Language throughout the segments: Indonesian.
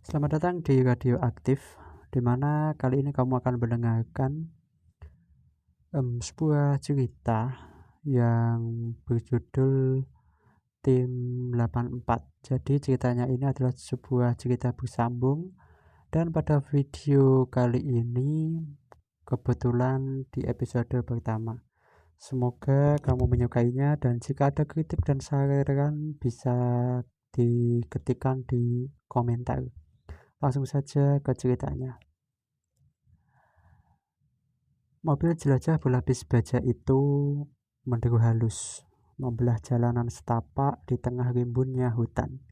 Selamat datang di Radio Aktif, di mana kali ini kamu akan mendengarkan sebuah cerita yang berjudul Tim 84. Jadi ceritanya ini adalah sebuah cerita bersambung, dan pada video kali ini kebetulan di episode pertama. Semoga kamu menyukainya, dan jika ada kritik dan saran bisa diketikkan di komentar. Langsung saja ke ceritanya. Mobil jelajah berlapis baja itu menderu halus, membelah jalanan setapak di tengah rimbunnya hutan.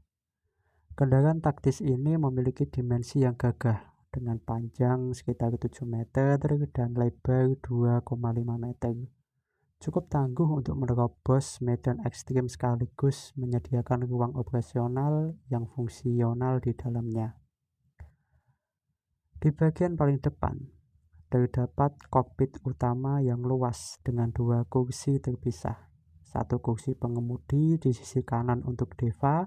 Kendaraan taktis ini memiliki dimensi yang gagah, dengan panjang sekitar 7 meter dan lebar 2,5 meter. Cukup tangguh untuk menerobos medan ekstrim sekaligus menyediakan ruang operasional yang fungsional di dalamnya. Di bagian paling depan, terdapat kokpit utama yang luas dengan 2 kursi terpisah. 1 kursi pengemudi di sisi kanan untuk Deva,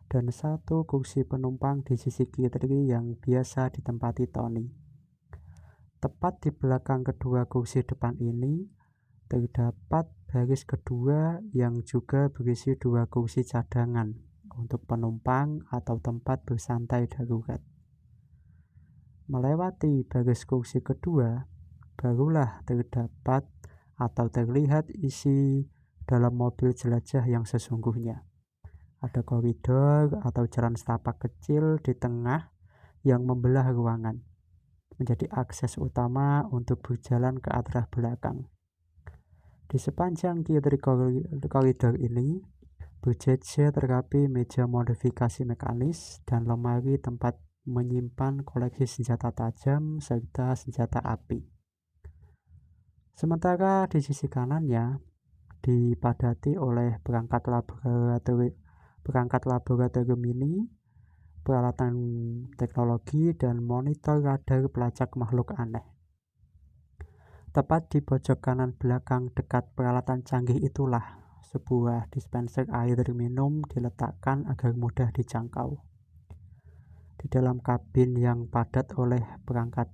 dan 1 kursi penumpang di sisi kiri yang biasa ditempati Tony. Tepat di belakang kedua kursi depan ini, terdapat baris kedua yang juga berisi 2 kursi cadangan untuk penumpang atau tempat bersantai darurat. Melewati baris kursi kedua, barulah terdapat atau terlihat isi dalam mobil jelajah yang sesungguhnya. Ada koridor atau jalan setapak kecil di tengah yang membelah ruangan, menjadi akses utama untuk berjalan ke arah belakang. Di sepanjang kiri koridor ini, berjejer rapi meja modifikasi mekanis dan lemari tempat menyimpan koleksi senjata tajam serta senjata api. Sementara di sisi kanannya dipadati oleh perangkat laboratorium mini, peralatan teknologi, dan monitor radar pelacak makhluk aneh. Tepat di pojok kanan belakang dekat peralatan canggih itulah sebuah dispenser air minum diletakkan agar mudah dijangkau. Di dalam kabin yang padat oleh perangkat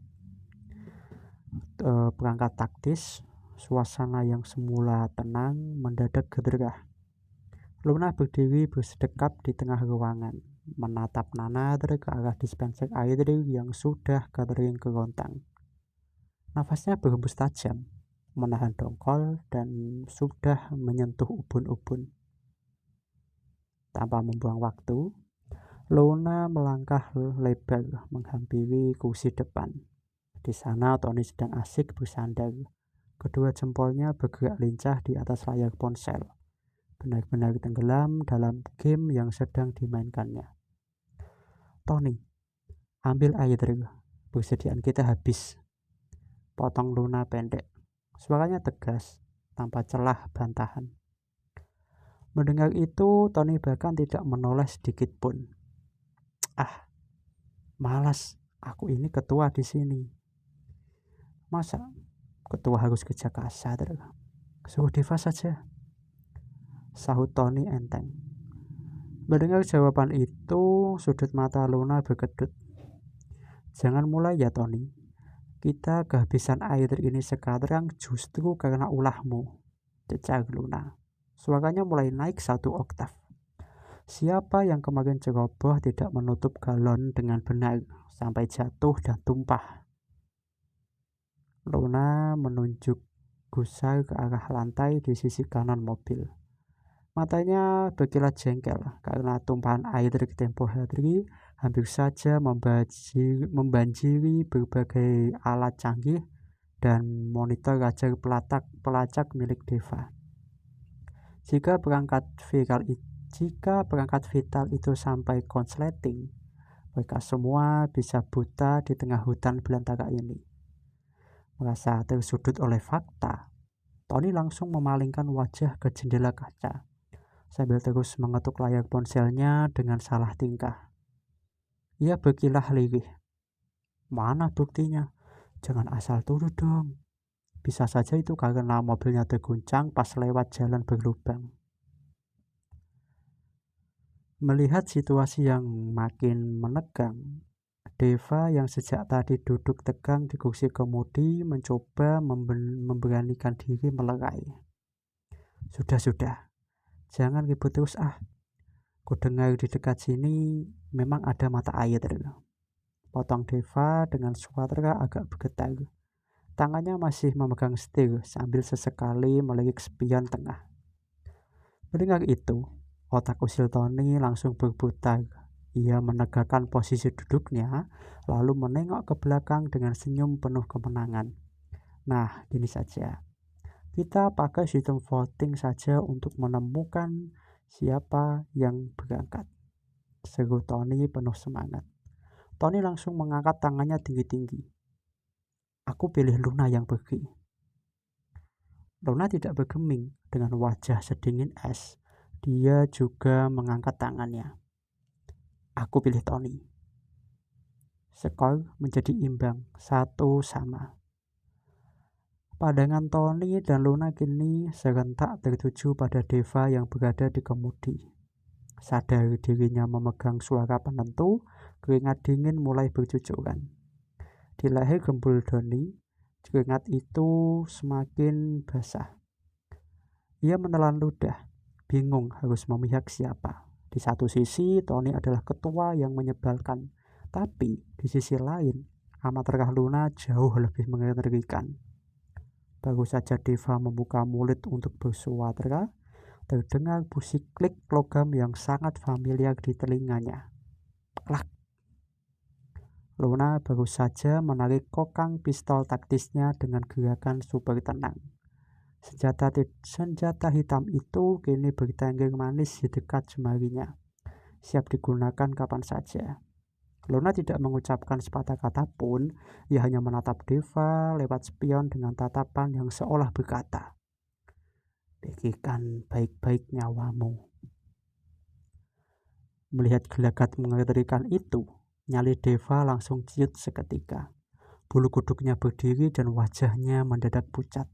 taktis, suasana yang semula tenang mendadak gerah. Luna berdiri bersedekap di tengah ruangan, menatap nanar ke arah dispenser air yang sudah kering kerontang. Nafasnya berhembus tajam, menahan dongkol, dan sudah menyentuh ubun-ubun. Tanpa membuang waktu, Luna melangkah lebar menghampiri kursi depan. Di sana Tony sedang asik bersandar. Kedua jempolnya bergerak lincah di atas layar ponsel, benar-benar tenggelam dalam game yang sedang dimainkannya. "Tony, ambil air, persediaan kita habis," potong Luna pendek. Suaranya tegas, tanpa celah bantahan. Mendengar itu, Tony bahkan tidak menoleh sedikit pun. Malas, aku ini ketua di sini. Masa ketua harus kerja kasar? Suruh Deva saja, sahut Tony enteng. Mendengar jawaban itu, sudut mata Luna berkedut. "Jangan mulai ya, Tony. Kita kehabisan air ini sekarang justru karena ulahmu," cecar Luna. Suaranya mulai naik 1 oktav. Siapa yang kemarin ceroboh tidak menutup galon dengan benar sampai jatuh dan tumpah? Luna menunjuk gusar ke arah lantai di sisi kanan mobil. Matanya berkilat jengkel karena tumpahan air di tempo hari hampir saja membanjiri berbagai alat canggih dan monitor radar pelacak milik Deva. Jika perangkat vital itu sampai konsleting, mereka semua bisa buta di tengah hutan belantara ini. Merasa tersudut oleh fakta, Tony langsung memalingkan wajah ke jendela kaca, sambil terus mengetuk layar ponselnya dengan salah tingkah. Ia berkilah lirih. "Mana buktinya? Jangan asal tuduh dong. Bisa saja itu karena mobilnya terguncang pas lewat jalan berlubang." Melihat situasi yang makin menegang, Deva yang sejak tadi duduk tegang di kursi kemudi mencoba memberanikan diri melerai. Sudah, jangan ribut terus ah. Kudengar di dekat sini memang ada mata air. Potong Deva dengan suara agak bergetar. Tangannya masih memegang setir sambil sesekali melirik spion tengah. Mendengar itu, otak usil Tony langsung berputar. Ia menegakkan posisi duduknya, lalu menengok ke belakang dengan senyum penuh kemenangan. Nah, gini saja. Kita pakai sistem voting saja untuk menemukan siapa yang berangkat. Seru Tony penuh semangat. Tony langsung mengangkat tangannya tinggi-tinggi. Aku pilih Luna yang pergi. Luna tidak bergeming dengan wajah sedingin es. Dia juga mengangkat tangannya. Aku pilih Tony. Skor menjadi imbang, 1-1. Pandangan Tony dan Luna kini serentak tertuju pada Deva yang berada di kemudi. Sadar dirinya memegang suara penentu, keringat dingin mulai bercucuran. Di leher gembul Tony, keringat itu semakin basah. Ia menelan ludah, bingung harus memihak siapa. Di satu sisi, Tony adalah ketua yang menyebalkan. Tapi, di sisi lain, amat Luna jauh lebih mengerikan. Baru saja Deva membuka mulut untuk bersuara, terdengar bunyi klik logam yang sangat familiar di telinganya. Klak. Luna baru saja menarik kokang pistol taktisnya dengan gerakan super tenang. Senjata hitam itu kini bertengger manis di dekat jemarinya, siap digunakan kapan saja. Luna tidak mengucapkan sepatah kata pun, ia hanya menatap Deva lewat spion dengan tatapan yang seolah berkata, "Pikirkan baik-baik nyawamu." Melihat gelagat mengerikan itu, nyali Deva langsung ciut seketika. Bulu kuduknya berdiri dan wajahnya mendadak pucat.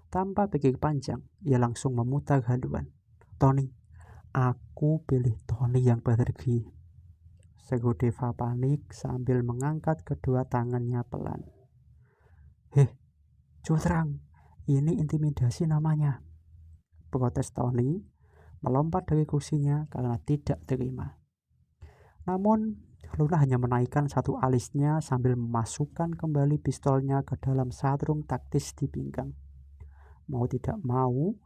Tanpa pikir panjang, ia langsung memutar haluan. Tony, aku pilih Tony yang pergi. Seru Deva panik sambil mengangkat kedua tangannya pelan. Curang, ini intimidasi namanya. Protes Tony, melompat dari kursinya karena tidak terima. Namun, Luna hanya menaikkan satu alisnya sambil memasukkan kembali pistolnya ke dalam sarung taktis di pinggang. Mau tidak mau,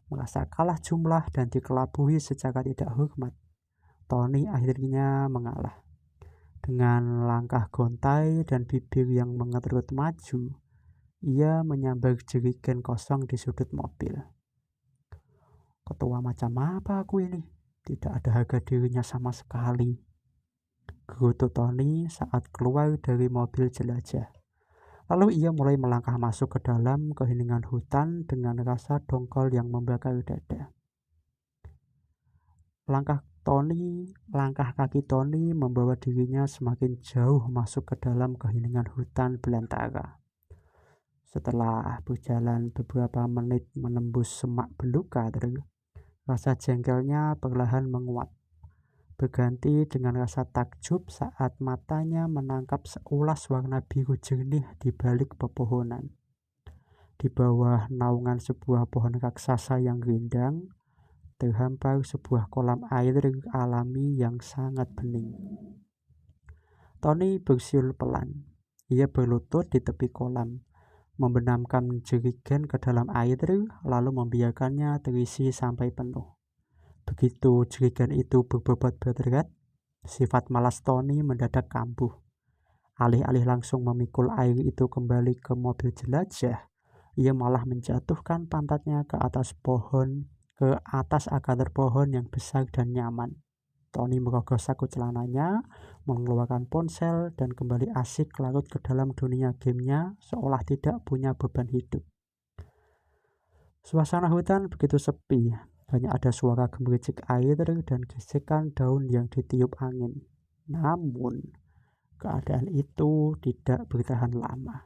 merasa kalah jumlah dan dikelabui secara tidak hormat, Tony akhirnya mengalah. Dengan langkah gontai dan bibir yang mengerut maju, ia menyambar jerigen kosong di sudut mobil. Ketua macam apa aku ini? Tidak ada harga dirinya sama sekali. Gerutu Tony saat keluar dari mobil jelajah. Lalu ia mulai melangkah masuk ke dalam keheningan hutan dengan rasa dongkol yang membakar dada. Langkah kaki Tony membawa dirinya semakin jauh masuk ke dalam keheningan hutan belantara. Setelah berjalan beberapa menit menembus semak belukar, rasa jengkelnya perlahan menguat. Berganti dengan rasa takjub saat matanya menangkap seulas warna biru jernih di balik pepohonan. Di bawah naungan sebuah pohon raksasa yang rindang, terhampar sebuah kolam air alami yang sangat bening. Tony bersiul pelan. Ia berlutut di tepi kolam, membenamkan jerigen ke dalam air, lalu membiarkannya terisi sampai penuh. Begitu jerigen itu berbobot berat, sifat malas Tony mendadak kambuh. Alih-alih langsung memikul air itu kembali ke mobil jelajah, ia malah menjatuhkan pantatnya ke atas akar pohon yang besar dan nyaman. Tony merogoh saku celananya, mengeluarkan ponsel, dan kembali asik larut ke dalam dunia gamenya seolah tidak punya beban hidup. Suasana hutan begitu sepi. Hanya ada suara gemericik air dan gesekan daun yang ditiup angin. Namun, keadaan itu tidak bertahan lama.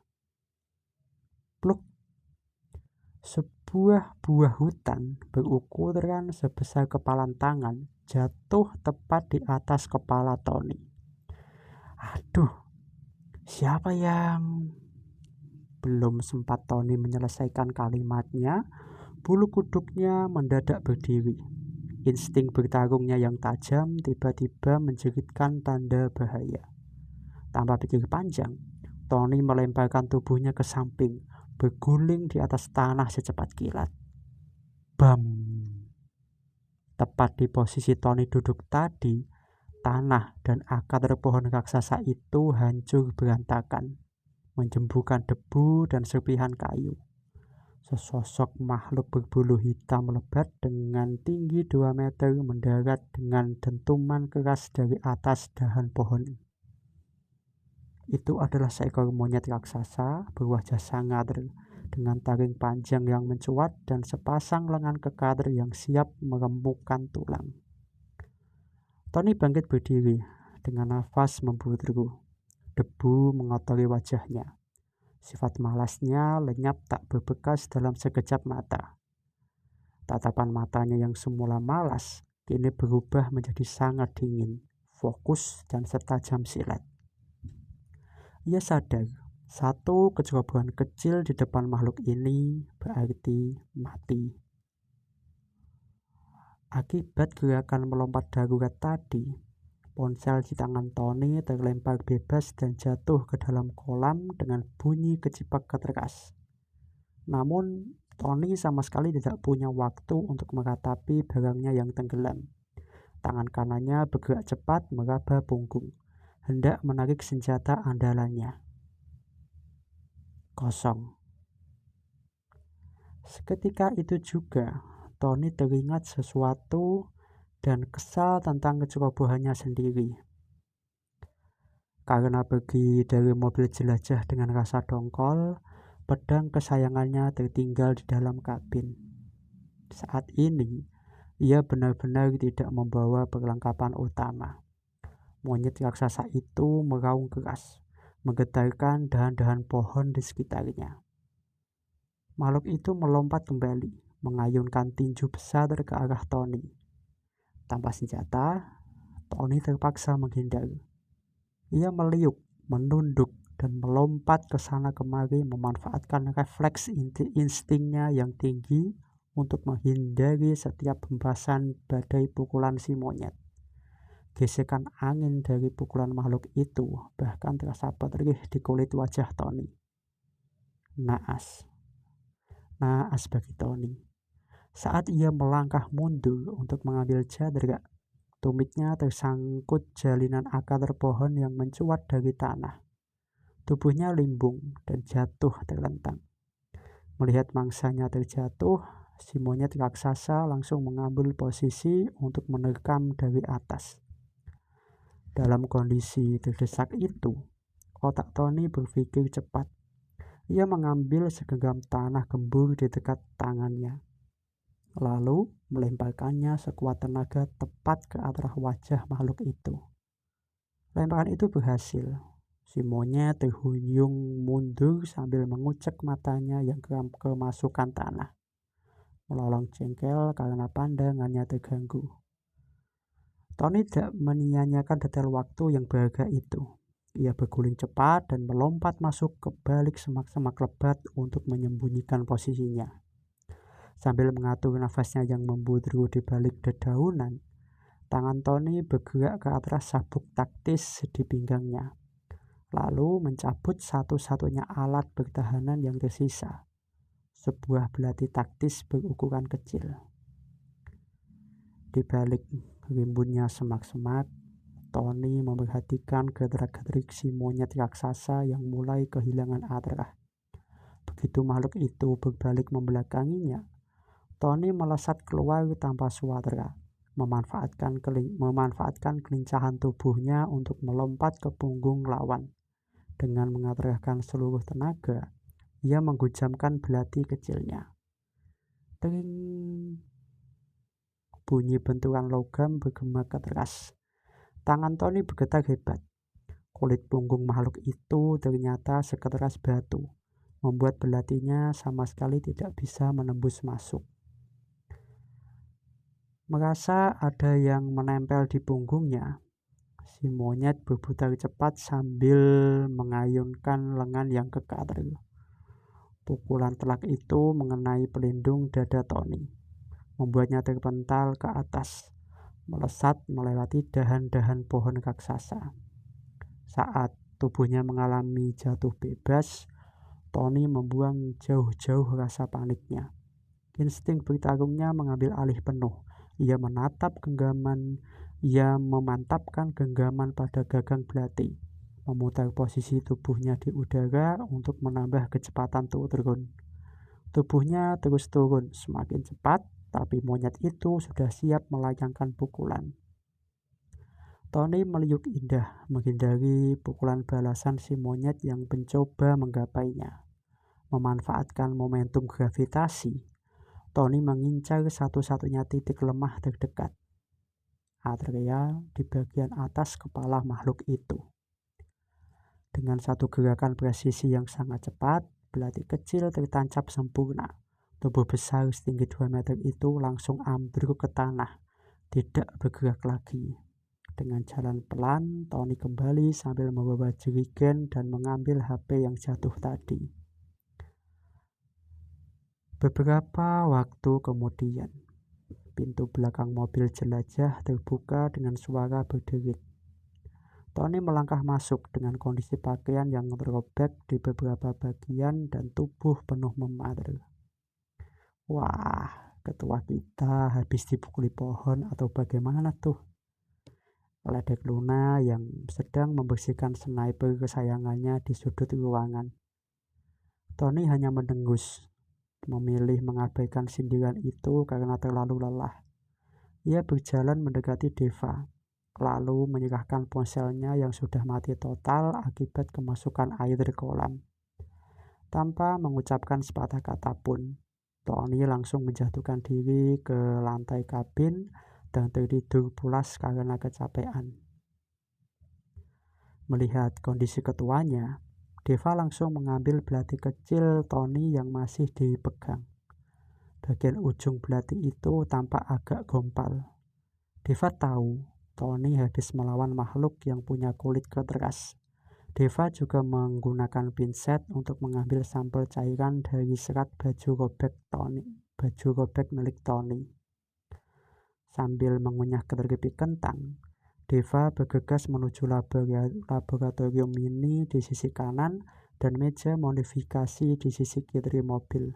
Pluk! Sebuah buah hutan berukuran sebesar kepalan tangan jatuh tepat di atas kepala Tony. Aduh, Siapa yang belum sempat Tony menyelesaikan kalimatnya, bulu kuduknya mendadak berdiri. Insting bertarungnya yang tajam tiba-tiba menjeritkan tanda bahaya. Tanpa pikir panjang, Tony melemparkan tubuhnya ke samping, berguling di atas tanah secepat kilat. Bam! Tepat di posisi Tony duduk tadi, tanah dan akar pohon raksasa itu hancur berantakan, menjemburkan debu dan serpihan kayu. Sesosok makhluk berbulu hitam lebat dengan tinggi 2 meter mendarat dengan dentuman keras dari atas dahan pohon. Itu adalah seekor monyet raksasa berwajah sangar dengan taring panjang yang mencuat dan sepasang lengan kekar yang siap meremukkan tulang. Tony bangkit berdiri dengan nafas memburu. Debu mengotori wajahnya. Sifat malasnya lenyap tak berbekas dalam sekejap mata. Tatapan matanya yang semula malas kini berubah menjadi sangat dingin, fokus dan setajam silat. Ia sadar, satu kecerobohan kecil di depan makhluk ini berarti mati. Akibat gerakan melompat darurat tadi, ponsel di tangan Tony terlempar bebas dan jatuh ke dalam kolam dengan bunyi kecipak keras. Namun, Tony sama sekali tidak punya waktu untuk meratapi barangnya yang tenggelam. Tangan kanannya bergerak cepat meraba punggung, hendak menarik senjata andalannya. Kosong. Seketika itu juga, Tony teringat sesuatu dan kesal tentang kecerobohannya sendiri. Karena pergi dari mobil jelajah dengan rasa dongkol, pedang kesayangannya tertinggal di dalam kabin. Saat ini, ia benar-benar tidak membawa perlengkapan utama. Monyet raksasa itu meraung keras, menggetarkan dahan-dahan pohon di sekitarnya. Makhluk itu melompat kembali, mengayunkan tinju besar ke arah Tony. Tanpa senjata, Tony terpaksa menghindar. Ia meliuk, menunduk, dan melompat ke sana kemari memanfaatkan refleks instingnya yang tinggi untuk menghindari setiap hembasan badai pukulan si monyet. Gesekan angin dari pukulan makhluk itu bahkan terasa perih di kulit wajah Tony. Naas bagi Tony. Saat ia melangkah mundur untuk mengambil jadra, tumitnya tersangkut jalinan akar pohon yang mencuat dari tanah. Tubuhnya limbung dan jatuh terlentang. Melihat mangsanya terjatuh, si monyet raksasa langsung mengambil posisi untuk menerkam dari atas. Dalam kondisi terdesak itu, otak Tony berpikir cepat. Ia mengambil segenggam tanah gembur di dekat tangannya, lalu melemparkannya sekuat tenaga tepat ke arah wajah makhluk itu. Lemparan itu berhasil. Si monyet terhuyung mundur sambil mengucek matanya yang kemasukan tanah, melolong jengkel karena pandangannya terganggu. Tony tidak menyia-nyiakan detail waktu yang berharga itu. Ia berguling cepat dan melompat masuk ke balik semak-semak lebat untuk menyembunyikan posisinya. Sambil mengatur nafasnya yang membudru di balik dedaunan, tangan Tony bergerak ke atas sabuk taktis di pinggangnya, lalu mencabut satu-satunya alat pertahanan yang tersisa, sebuah belati taktis berukuran kecil. Di balik rimbunnya semak-semak, Tony memperhatikan gerak-gerik si monyet raksasa yang mulai kehilangan arah. Begitu makhluk itu berbalik membelakanginya, Tony melesat keluar tanpa suara, memanfaatkan kelincahan tubuhnya untuk melompat ke punggung lawan. Dengan mengerahkan seluruh tenaga, ia menghujamkan belati kecilnya. Tering! Bunyi benturan logam bergema keras. Tangan Tony bergetar hebat. Kulit punggung makhluk itu ternyata sekeras batu, membuat belatinya sama sekali tidak bisa menembus masuk. Merasa ada yang menempel di punggungnya, Si monyet berputar cepat sambil mengayunkan lengan yang kekar. Pukulan telak itu mengenai pelindung dada Tony, membuatnya terpental ke atas, melesat melewati dahan-dahan pohon raksasa. Saat tubuhnya mengalami jatuh bebas, Tony membuang jauh-jauh rasa paniknya. Insting bertarungnya mengambil alih penuh. Ia memantapkan genggaman pada gagang belati, memutar posisi tubuhnya di udara untuk menambah kecepatan turun. Tubuhnya terus turun semakin cepat, tapi monyet itu sudah siap melayangkan pukulan. Tony meliuk indah menghindari pukulan balasan si monyet yang mencoba menggapainya. Memanfaatkan momentum gravitasi, Tony mengincar satu-satunya titik lemah terdekat, area di bagian atas kepala makhluk itu. Dengan satu gerakan presisi yang sangat cepat, belati kecil tertancap sempurna. Tubuh besar setinggi 2 meter itu langsung ambruk ke tanah, tidak bergerak lagi. Dengan jalan pelan, Tony kembali sambil membawa jerigen dan mengambil HP yang jatuh tadi. Beberapa waktu kemudian, pintu belakang mobil jelajah terbuka dengan suara berderit. Tony melangkah masuk dengan kondisi pakaian yang terobek di beberapa bagian dan tubuh penuh memar. Wah, ketua kita habis dipukuli pohon atau bagaimana tuh? Ledek Luna yang sedang membersihkan sniper kesayangannya di sudut ruangan. Tony hanya mendengus, memilih mengabaikan sindiran itu karena terlalu lelah. Ia berjalan mendekati Deva, lalu menyerahkan ponselnya yang sudah mati total akibat kemasukan air kolam. Tanpa mengucapkan sepatah kata pun, Tony langsung menjatuhkan diri ke lantai kabin dan tertidur pulas karena kecapean. Melihat kondisi ketuanya, Deva langsung mengambil belati kecil Tony yang masih dipegang. Bagian ujung belati itu tampak agak gompal. Deva tahu Tony habis melawan makhluk yang punya kulit keteras. Deva juga menggunakan pinset untuk mengambil sampel cairan dari serat baju robek milik Tony. Sambil mengunyah keripik kentang, Deva bergegas menuju laboratorium mini di sisi kanan dan meja modifikasi di sisi kiri mobil.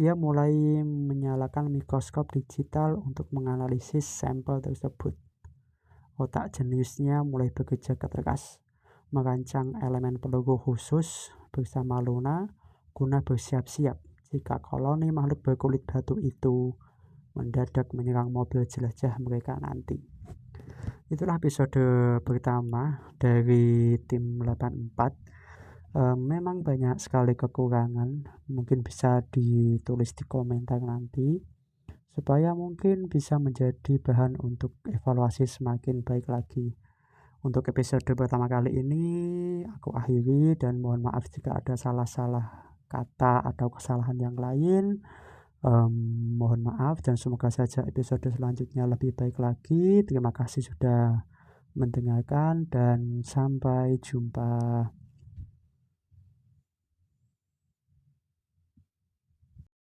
Ia mulai menyalakan mikroskop digital untuk menganalisis sampel tersebut. Otak jeniusnya mulai bekerja keras, merancang elemen peluru khusus bersama Luna guna bersiap-siap jika koloni makhluk berkulit batu itu mendadak menyerang mobil jelajah mereka nanti. Itulah episode pertama dari tim 84. Memang banyak sekali kekurangan, mungkin bisa ditulis di komentar nanti supaya mungkin bisa menjadi bahan untuk evaluasi semakin baik lagi. Untuk episode pertama kali ini aku akhiri dan mohon maaf jika ada salah-salah kata atau kesalahan yang lain. Mohon maaf dan semoga saja episode selanjutnya lebih baik lagi. Terima kasih sudah mendengarkan dan sampai jumpa.